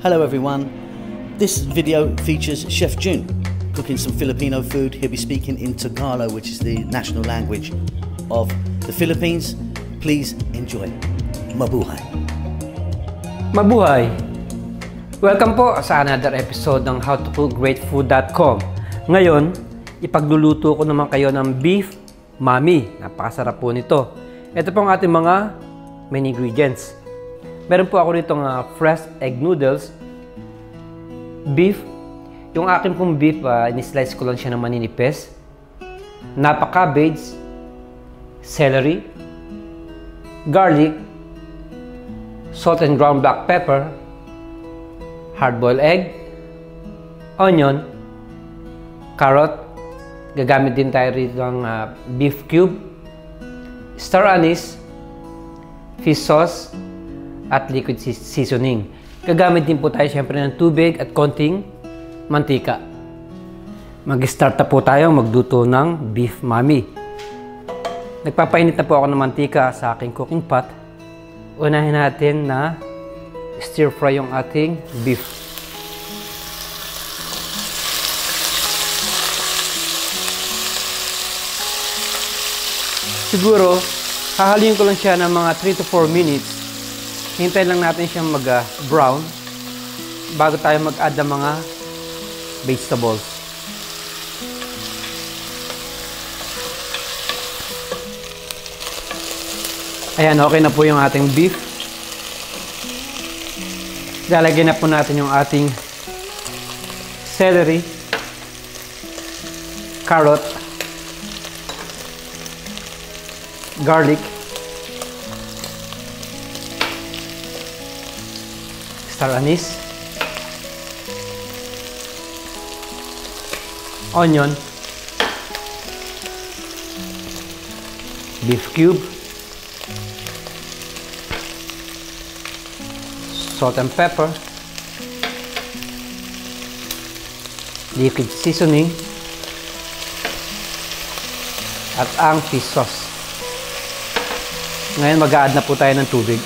Hello everyone, this video features Chef Jun cooking some Filipino food. He'll be speaking in Tagalog, which is the national language of the Philippines. Please enjoy. Mabuhay! Mabuhay! Welcome po sa another episode ng howtocookgreatfood.com. Ngayon, ipagluluto ko naman kayo ng beef mami. Napakasarap po nito. Ito po ang ating mga main ingredients. Meron po ako nitong fresh egg noodles, beef. Yung akin pong beef, in-slice ko lang siya ng maninipis. Napa cabbage, celery, garlic, salt and ground black pepper, hard-boiled egg, onion, carrot. Gagamit din tayo rito ng beef cube, star anise, fish sauce, at liquid seasoning. Gagamit din po tayo siyempre ng tubig at konting mantika. Mag-start na po tayo magluto ng beef mami. Nagpapainit na po ako ng mantika sa aking cooking pot. Unahin natin na stir fry yung ating beef. Siguro, hahaluin ko lang siya ng mga 3 to 4 minutes. Hintayin lang natin siyang mag-brown bago tayo mag-add ng mga vegetables. Ayan, okay na po yung ating beef. Lalagyan na po natin yung ating celery, carrot, garlic, star anise, onion, beef cube, salt and pepper, liquid seasoning, at ang fish sauce. Ngayon mag-a-add na po tayo ng tubig.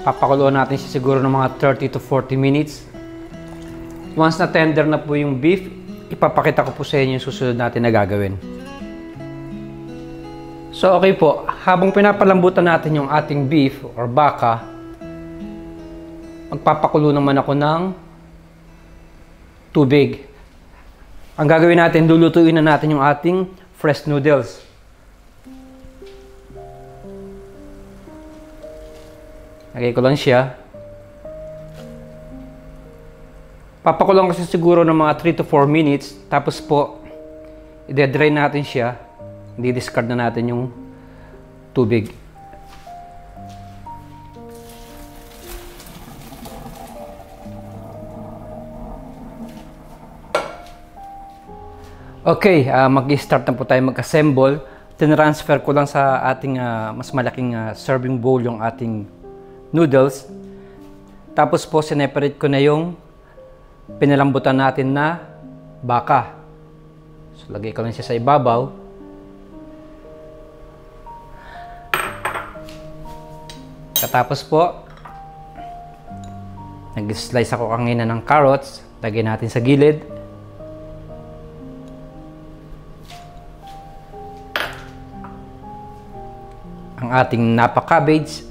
Papakuloan natin siya siguro ng mga 30 to 40 minutes. Once na tender na po yung beef, ipapakita ko po sa inyo yung susunod natin na gagawin. So okay po, habang pinapalambutan natin yung ating beef or baka, magpapakulo naman ako ng tubig. Ang gagawin natin, lulutuin na natin yung ating fresh noodles. Lagay ko lang siya. Papakulang kasi siguro ng mga 3 to 4 minutes. Tapos po, i-dry natin siya. Di-discard na natin yung tubig. Okay, mag-start na po tayo mag-assemble. Tinransfer ko lang sa ating mas malaking serving bowl yung ating noodles. Tapos po, sineparate ko na yung pinalambutan natin na baka. So, lagay ko lang siya sa ibabaw. Katapos po, nag-slice ako kanina ng carrots. Lagay natin sa gilid. Ang ating napa cabbage.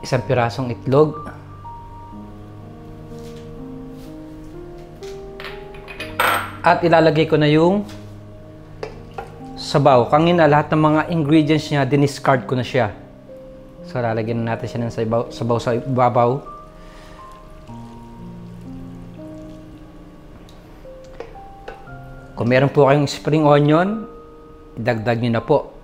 Isang pirasong itlog. At ilalagay ko na yung sabaw. Kanina lahat ng mga ingredients niya, diniscard ko na siya. So lalagyan na natin siya ng sabaw sa ibabaw. Kung meron po kayong spring onion, idagdag nyo na po.